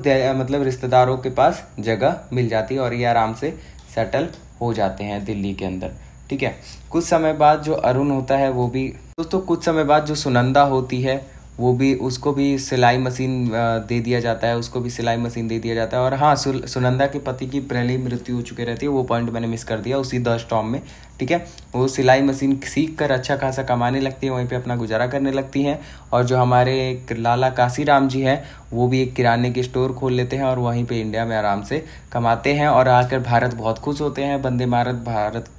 रिश्तेदारों के पास जगह मिल जाती है और ये आराम से सेटल हो जाते हैं दिल्ली के अंदर, ठीक है। कुछ समय बाद जो अरुण होता है वो भी, दोस्तों कुछ समय बाद जो सुनंदा होती है वो भी, उसको भी सिलाई मशीन दे दिया जाता है, उसको भी सिलाई मशीन दे दिया जाता है। और हाँ, सुनंदा के पति की पहले ही मृत्यु हो चुकी रहती है, वो पॉइंट मैंने मिस कर दिया उसी द स्टॉर्म में, ठीक है। वो सिलाई मशीन सीख कर अच्छा खासा कमाने लगती है, वहीं पे अपना गुजारा करने लगती हैं। और जो हमारे लाला काशीराम जी हैं, वो भी एक किराने की स्टोर खोल लेते हैं और वहीं पे इंडिया में आराम से कमाते हैं। और आकर भारत बहुत खुश होते हैं, वंदे भारत, भारत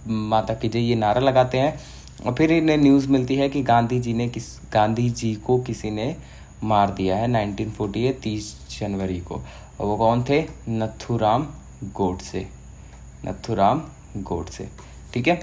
माता की जय ये नारा लगाते हैं। और फिर इन्हें न्यूज़ मिलती है कि गांधी जी को किसी ने मार दिया है 1948 30 जनवरी को। और वो कौन थे? नथुराम गोडसे, ठीक है।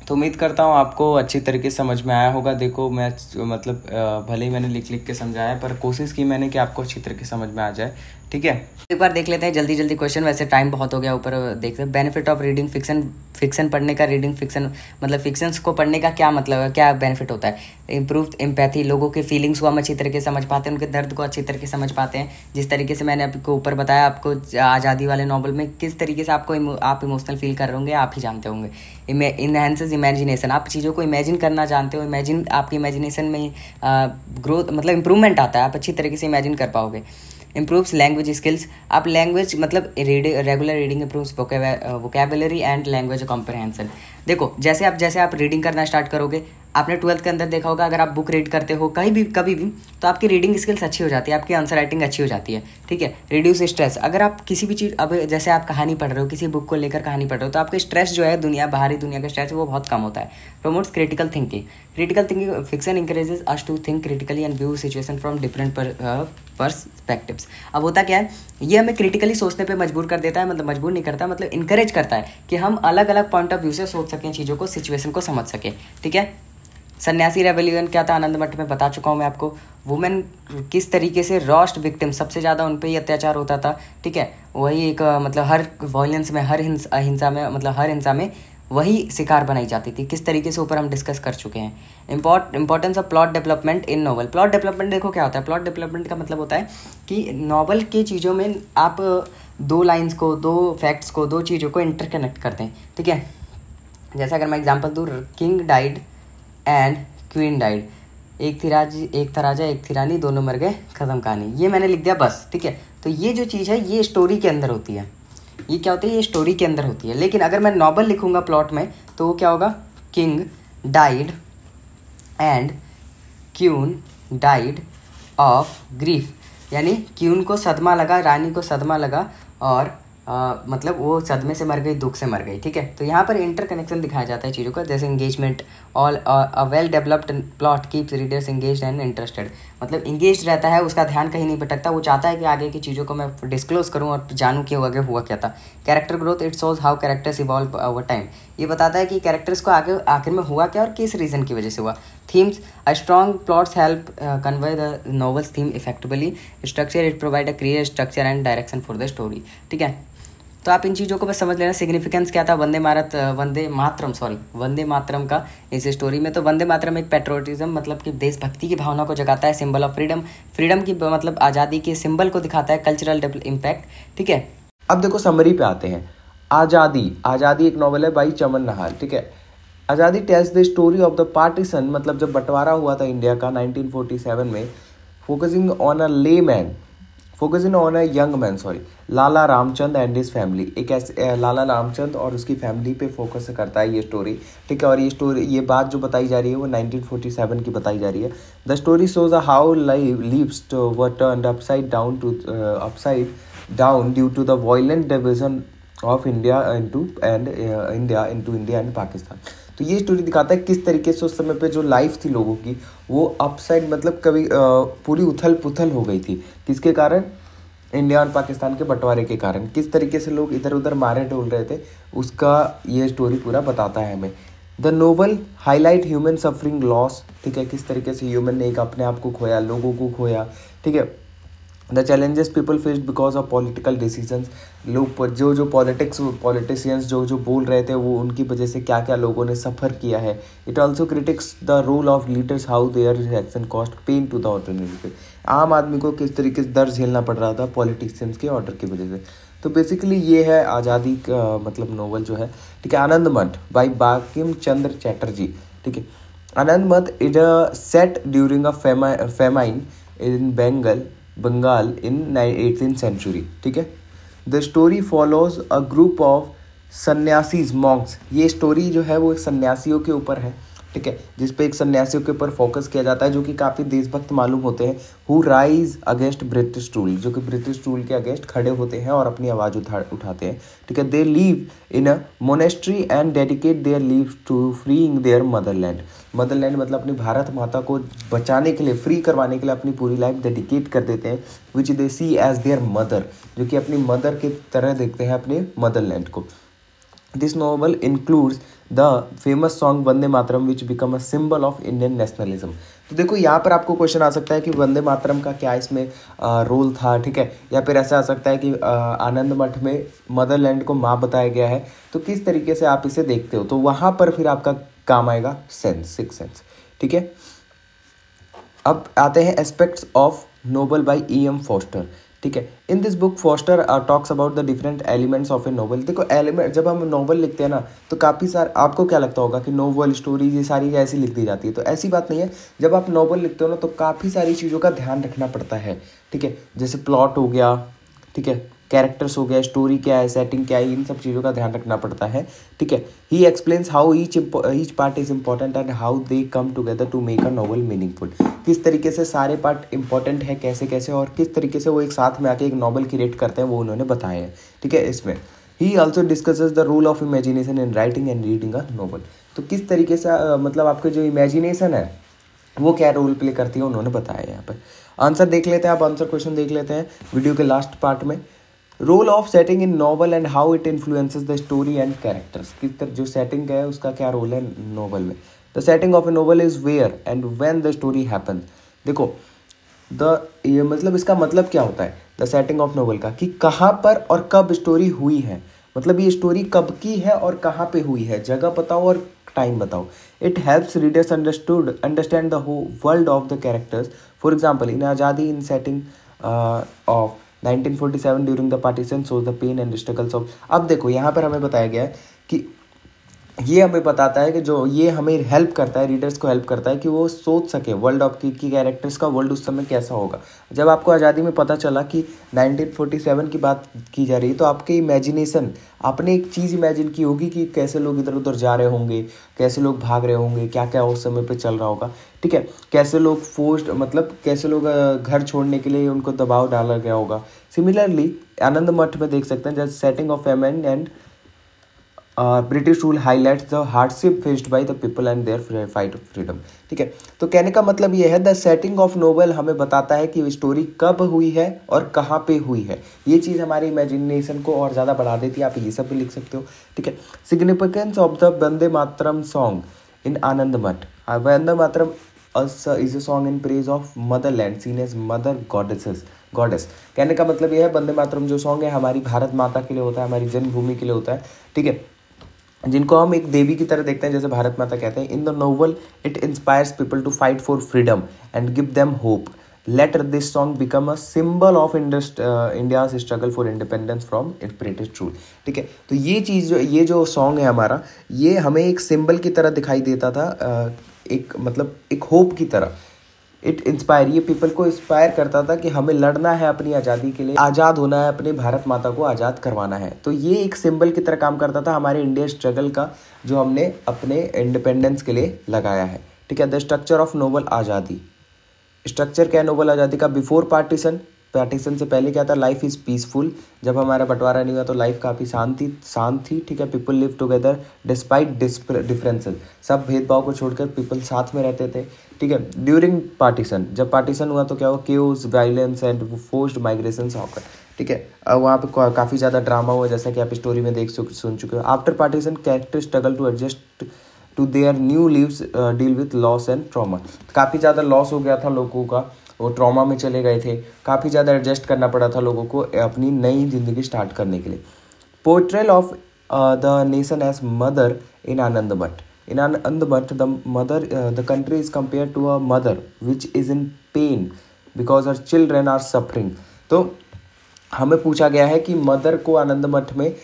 तो उम्मीद करता हूँ आपको अच्छी तरीके से समझ में आया होगा। देखो मैं मतलब भले ही मैंने लिख के समझाया, पर कोशिश की मैंने कि आपको अच्छी तरीके से समझ में आ जाए, ठीक है। एक बार देख लेते हैं जल्दी क्वेश्चन, वैसे टाइम बहुत हो गया ऊपर देखते हैं। बेनिफिट ऑफ रीडिंग फिक्शन पढ़ने का, रीडिंग फिक्शन मतलब फिक्शंस को पढ़ने का क्या मतलब है, क्या बेनिफिट होता है? इम्प्रूव एम्पैथी, लोगों के फीलिंग्स को हम अच्छी तरीके से समझ पाते हैं, उनके दर्द को अच्छी तरीके से समझ पाते हैं। जिस तरीके से मैंने आपको ऊपर बताया, आपको आज़ादी वाले नॉवल में किस तरीके से आप इमोशनल फील कर रहे होंगे, आप ही जानते होंगे। इनहेंसेस इमेजिनेशन, आप चीज़ों को इमेजिन करना जानते हो, आपकी इमेजिनेशन में ग्रोथ मतलब इंप्रूवमेंट आता है, आप अच्छी तरीके से इमेजिन कर पाओगे। इम्प्रूव्स लैंग्वेज स्किल्स, आप लैंग्वेज मतलब regular reading improves vocabulary and language comprehension. देखो जैसे आप रीडिंग करना स्टार्ट करोगे, आपने 12th के अंदर देखा होगा, अगर आप बुक रीड करते हो कभी भी तो आपकी रीडिंग स्किल्स अच्छी हो जाती है, आपकी आंसर राइटिंग अच्छी हो जाती है, ठीक है। रिड्यूस स्ट्रेस, अगर आप किसी भी चीज़, अब जैसे आप कहानी पढ़ रहे हो, किसी बुक को लेकर कहानी पढ़ रहे हो, तो आपका स्ट्रेस जो है बाहरी दुनिया का स्ट्रेस वो बहुत कम होता है। Promotes critical thinking, fiction encourages us to think critically and view situation from different perspectives. अब होता क्या है, ये हमें क्रिटिकली सोचने पे मजबूर कर देता है, मतलब मजबूर नहीं करता, मतलब इनकरेज करता है कि हम अलग अलग पॉइंट ऑफ व्यू से सोच सकें चीज़ों को, सिचुएशन को समझ सकें, ठीक है। सन्यासी रेवोल्यूशन क्या था, आनंद मठ में बता चुका हूँ मैं आपको। वुमेन किस तरीके से रोस्ट विक्टिम, सबसे ज़्यादा उन पर ही अत्याचार होता था, ठीक है। वही एक मतलब हर वायलेंस में, हर हिंसा में, मतलब हर हिंसा में वही शिकार बनाई जाती थी, किस तरीके से ऊपर हम डिस्कस कर चुके हैं। Importance of plot development in novel. Plot development देखो क्या होता है, प्लॉट डेवलपमेंट का मतलब होता है कि नॉवल की चीज़ों में आप दो लाइन्स को, दो फैक्ट्स को, दो चीज़ों को इंटरकनेक्ट करते हैं, ठीक है। जैसा अगर मैं एग्जांपल दूँ, king died and queen died, एक था राजा एक थी रानी, दोनों मर गए, खत्म कहानी। ये मैंने लिख दिया बस, ठीक है। तो ये जो चीज़ है ये स्टोरी के अंदर होती है, ये क्या होती है, ये स्टोरी के अंदर होती है। लेकिन अगर मैं नॉवल लिखूंगा प्लॉट में, तो वो क्या होगा, king died and queen died of grief, यानी क्वीन को सदमा लगा, रानी को सदमा लगा, और मतलब वो सदमे से मर गई, दुख से मर गई, ठीक है। तो यहाँ पर इंटरकनेक्शन दिखाया जाता है चीज़ों का, जैसे engagement, all a well developed plot keeps readers engaged and interested, मतलब इंगेज रहता है, उसका ध्यान कहीं नहीं भटकता, वो चाहता है कि आगे की चीज़ों को मैं डिस्क्लोज करूँ और जानूँ कि आगे हुआ क्या था। Character growth, it shows how characters evolve over time, ये बताता है कि कैरेक्टर्स को आगे आखिर में हुआ क्या और किस रीज़न की वजह से हुआ। Themes, a strong plots help convey the novels theme effectively. Structure, it provide a clear structure and direction for the story, ठीक है। तो आप इन चीज़ों को बस समझ लेना। सिग्निफिकेंस क्या था वंदे मातरम का इस स्टोरी में। तो वंदे मातरम एक पेट्रोटिज्म मतलब कि देशभक्ति की भावना को जगाता है, सिंबल ऑफ फ्रीडम की मतलब आज़ादी के सिंबल को दिखाता है, कल्चरल इम्पैक्ट, ठीक है। अब देखो समरी पे आते हैं। आज़ादी एक नॉवल है बाई चमन नहाल, ठीक है। आज़ादी tells the story of the partition, मतलब जब बंटवारा हुआ था इंडिया का 1947 में, focusing on a young man, Lala Ramchand and his family. एक ऐसे लाला रामचंद और उसकी फैमिली पे फोकस करता है ये स्टोरी, ठीक है। और ये बात जो बताई जा रही है वो 1947 की बताई जा रही है। The story shows how lives were turned upside down due to the violent division of India into India and Pakistan. तो ये स्टोरी दिखाता है किस तरीके से उस समय पे जो लाइफ थी लोगों की वो अपसाइड मतलब कभी पूरी उथल पुथल हो गई थी। किसके कारण? इंडिया और पाकिस्तान के बंटवारे के कारण। किस तरीके से लोग इधर उधर मारे डोल रहे थे उसका ये स्टोरी पूरा बताता है हमें। The novel highlight human suffering loss, ठीक है। किस तरीके से ह्यूमन ने एक अपने आप को खोया, लोगों को खोया, ठीक है। The challenges people faced because of political decisions, लोग जो पॉलिटिशियंस जो बोल रहे थे वो उनकी वजह से क्या क्या लोगों ने सफ़र किया है। It also critics the role of leaders, how their action cost pain to the ordinary people. आम आदमी को किस तरीके से दर्द झेलना पड़ रहा था पॉलिटिशियंस के ऑर्डर की वजह से। तो बेसिकली ये है आज़ादी का मतलब नोवेल जो है, ठीक है। आनंद मठ बाई बंकिम चंद्र चटर्जी, ठीक है। Anand Math is a set during a famine in Bengal in 18th century, ठीक है। The story follows a group of sannyasis monks, ये स्टोरी जो है वो सन्यासियों के ऊपर है, ठीक है, जिसपे एक सन्यासियों के ऊपर फोकस किया जाता है जो कि काफ़ी देशभक्त मालूम होते हैं। Who rise against British rule, जो कि ब्रिटिश रूल के अगेंस्ट खड़े होते हैं और अपनी आवाज़ उठाते हैं, ठीक है। They live in a monastery and dedicate their live to freeing their motherland. Motherland मतलब अपनी भारत माता को बचाने के लिए, फ्री करवाने के लिए अपनी पूरी लाइफ डेडिकेट कर देते हैं, विच दे सी एज देयर मदर, जो कि अपनी मदर की तरह देखते हैं अपने मदरलैंड को। This novel includes the famous song Vande Mataram which become a symbol of Indian nationalism. तो देखो यहाँ पर आपको क्वेश्चन आ सकता है कि वंदे मातरम का क्या इसमें रोल था, ठीक है, या फिर ऐसा आ सकता है कि आनंद मठ में मदरलैंड को माँ बताया गया है, तो किस तरीके से आप इसे देखते हो, तो वहाँ पर फिर आपका काम आएगा सेंस, सिक्स सेंस, ठीक है। अब आते हैं aspects of novel by E.M. Forster, ठीक है। In this book Forster talks about the different elements of a novel. देखो एलिमेंट, जब हम नोवेल लिखते हैं ना तो काफ़ी सारे, आपको क्या लगता होगा कि नोवेल स्टोरीज ये सारी ऐसी लिख दी जाती है, तो ऐसी बात नहीं है। जब आप नोवेल लिखते हो ना तो काफ़ी सारी चीज़ों का ध्यान रखना पड़ता है, ठीक है, जैसे प्लॉट हो गया, ठीक है, कैरेक्टर्स हो गया, स्टोरी क्या है, सेटिंग क्या है, इन सब चीज़ों का ध्यान रखना पड़ता है, ठीक है। He explains how each part is important and how they come together to make a novel meaningful. किस तरीके से सारे पार्ट इंपॉर्टेंट है, कैसे कैसे, और किस तरीके से वो एक साथ में आके एक नॉवल क्रिएट करते हैं, वो उन्होंने बताया है, ठीक है। इसमें he also discusses the role of imagination in writing and reading a novel. तो किस तरीके से मतलब आपके जो इमेजिनेशन है वो क्या रोल प्ले करती है, उन्होंने बताया है यहाँ पर। आंसर देख लेते हैं, आप आंसर क्वेश्चन देख लेते हैं वीडियो के लास्ट पार्ट में। Role of setting in novel and how it influences the story and characters. किस तरह जो सेटिंग है उसका क्या रोल है नॉवल में। The setting of a novel is where and when the story happens. देखो ये मतलब इसका मतलब क्या होता है द सेटिंग ऑफ नॉवल का, कि कहाँ पर और कब स्टोरी हुई है, मतलब ये स्टोरी कब की है और कहाँ पे हुई है, जगह बताओ और टाइम बताओ। It helps readers understand the world of the characters. For example in Azadi in setting of 1947 during the partition shows the pain and struggles of. अब देखो यहाँ पर हमें बताया गया है कि ये हमें बताता है कि जो ये हमें हेल्प करता है, रीडर्स को हेल्प करता है कि वो सोच सके वर्ल्ड ऑफ की कैरेक्टर्स का वर्ल्ड उस समय कैसा होगा। जब आपको आज़ादी में पता चला कि 1947 की बात की जा रही है, तो आपके इमेजिनेशन, आपने एक चीज़ इमेजिन की होगी कि कैसे लोग इधर उधर जा रहे होंगे, कैसे लोग भाग रहे होंगे, क्या क्या उस समय पे चल रहा होगा, ठीक है, कैसे लोग फोर्स्ड, मतलब कैसे लोग घर छोड़ने के लिए उनको दबाव डाला गया होगा। सिमिलरली आनंद मठ में देख सकते हैं जैसे setting of famine and British rule highlights the hardship faced by the people and their fight of freedom, ठीक है। तो कहने का मतलब ये है द सेटिंग ऑफ नोवेल हमें बताता है कि स्टोरी कब हुई है और कहाँ पे हुई है। ये चीज़ हमारी इमेजिनेशन को और ज़्यादा बढ़ा देती है, आप ये सब भी लिख सकते हो, ठीक है। Significance of the Vande Mataram song in Anand Math. Vande Mataram is a song in praise of motherland seen as mother goddess। कहने का मतलब ये है वंदे मातरम जो सॉन्ग है हमारी भारत माता के लिए होता है, हमारी जन्मभूमि के लिए होता है, ठीक है, जिनको हम एक देवी की तरह देखते हैं, जैसे भारत माता कहते हैं। In the novel it inspires people to fight for freedom and give them hope. Let this song become a symbol of India's struggle for independence from British rule, ठीक है। तो ये चीज़, ये जो सॉन्ग है हमारा, ये हमें एक सिंबल की तरह दिखाई देता था, एक मतलब एक होप की तरह। इट इंस्पायर, ये पीपल को इंस्पायर करता था कि हमें लड़ना है अपनी आज़ादी के लिए, आज़ाद होना है, अपने भारत माता को आज़ाद करवाना है। तो ये एक सिंबल की तरह काम करता था हमारे इंडिया स्ट्रगल का, जो हमने अपने इंडिपेंडेंस के लिए लगाया है, ठीक है। द स्ट्रक्चर ऑफ नोवेल आज़ादी। स्ट्रक्चर क्या है नोवेल आज़ादी का? बिफोर पार्टीशन से पहले क्या था? Life is peaceful. जब हमारा बंटवारा नहीं हुआ तो लाइफ काफ़ी शांत थी, ठीक है। People live together despite differences. सब भेदभाव को छोड़कर पीपल साथ में रहते थे, ठीक है। ड्यूरिंग पार्टीशन, जब पार्टीशन हुआ तो क्या हुआ? Chaos, violence and forced migration occur, ठीक है। वहाँ पे काफ़ी ज़्यादा ड्रामा हुआ, जैसा कि आप स्टोरी में सुन चुके हो। After partition character struggle to adjust to their new lives, deal with loss and trauma. काफ़ी ज़्यादा लॉस हो गया था लोगों का, वो ट्रॉमा में चले गए थे, काफ़ी ज़्यादा एडजस्ट करना पड़ा था लोगों को अपनी नई ज़िंदगी स्टार्ट करने के लिए। Portrayal of the nation as mother in Anand Math. In Anand Math the country is compare to a mother which is in pain because her children are suffering. तो हमें पूछा गया है कि मदर को आनंद मठ में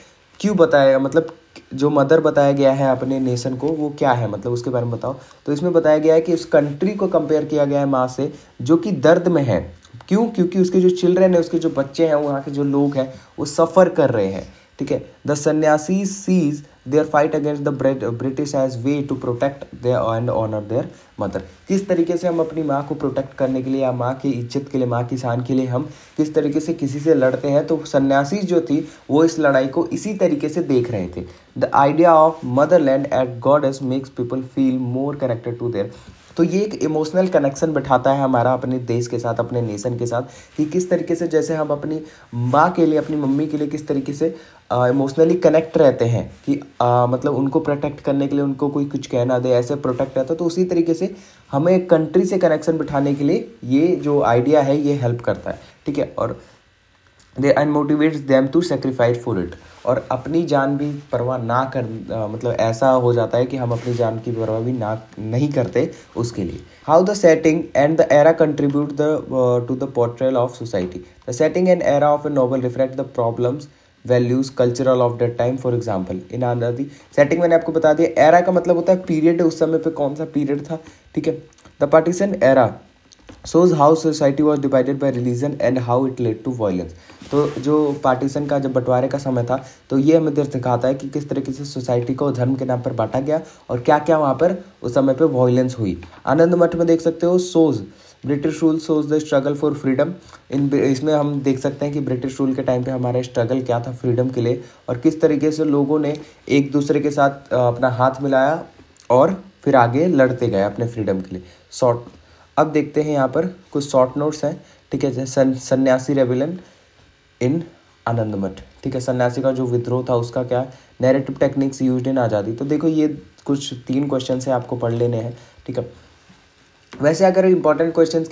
क्यों बताया, मतलब जो मदर बताया गया है अपने नेशन को वो क्या है, मतलब उसके बारे में बताओ। तो इसमें बताया गया है कि उस कंट्री को कंपेयर किया गया है माँ से जो कि दर्द में है। क्यों? क्योंकि उसके जो चिल्ड्रन है, उसके जो बच्चे हैं, वहाँ के जो लोग हैं वो सफ़र कर रहे हैं। ठीक है। The sannyasi sees their fight against the British as way to protect their and honour their mother. किस तरीके से हम अपनी माँ को प्रोटेक्ट करने के लिए या माँ की इज्जत के लिए, माँ की शान के लिए हम किस तरीके से किसी से लड़ते हैं, तो सन्यासी जो थी वो इस लड़ाई को इसी तरीके से देख रहे थे। The idea of motherland at goddess makes people feel more connected to their. तो ये एक इमोशनल कनेक्शन बैठाता है हमारा अपने देश के साथ, अपने नेशन के साथ, कि किस तरीके से जैसे हम अपनी माँ के लिए, अपनी मम्मी के लिए किस तरीके से इमोशनली कनेक्ट रहते हैं कि मतलब उनको प्रोटेक्ट करने के लिए उनको कोई कुछ कहना दे, ऐसे प्रोटेक्ट रहता है। तो उसी तरीके से हमें एक कंट्री से कनेक्शन बिठाने के लिए ये जो आइडिया है ये हेल्प करता है। ठीक है। और they and motivates them to sacrifice for it. और अपनी जान भी परवाह ना कर मतलब ऐसा हो जाता है कि हम अपनी जान की परवाह भी नहीं करते उसके लिए। How the setting and the era contribute to the portrayal of society. The setting and era of a novel reflect the problems values cultural of that time. For example in Anandi setting मैंने आपको बता दिया। Era का मतलब होता है period, उस समय पे कौन सा पीरियड था। ठीक है। The partition era shows how society was divided by religion and how it led to violence। तो जो पार्टीशन का जब बंटवारे का समय था तो ये हमें दिखाता है कि किस तरीके से सोसाइटी को धर्म के नाम पर बांटा गया और क्या क्या वहाँ पर उस समय पे वायलेंस हुई। आनंद मठ में देख सकते हो shows British rule shows the struggle for freedom. इसमें हम देख सकते हैं कि ब्रिटिश रूल के टाइम पे हमारा स्ट्रगल क्या था फ्रीडम के लिए और किस तरीके से लोगों ने एक दूसरे के साथ अपना हाथ मिलाया और फिर आगे लड़ते गए अपने फ्रीडम के लिए। शॉर्ट अब देखते हैं यहाँ पर कुछ शॉर्ट नोट्स हैं। ठीक है। जैसे सन्यासी रेबेलियन इन आनंद मठ। ठीक है। सन्यासी का जो विद्रोह था उसका क्या नैरेटिव टेक्निक्स यूज्ड इन आज़ादी। तो देखो ये कुछ 3 क्वेश्चन है आपको पढ़ लेने हैं। ठीक है। वैसे अगर इंपॉर्टेंट क्वेश्चन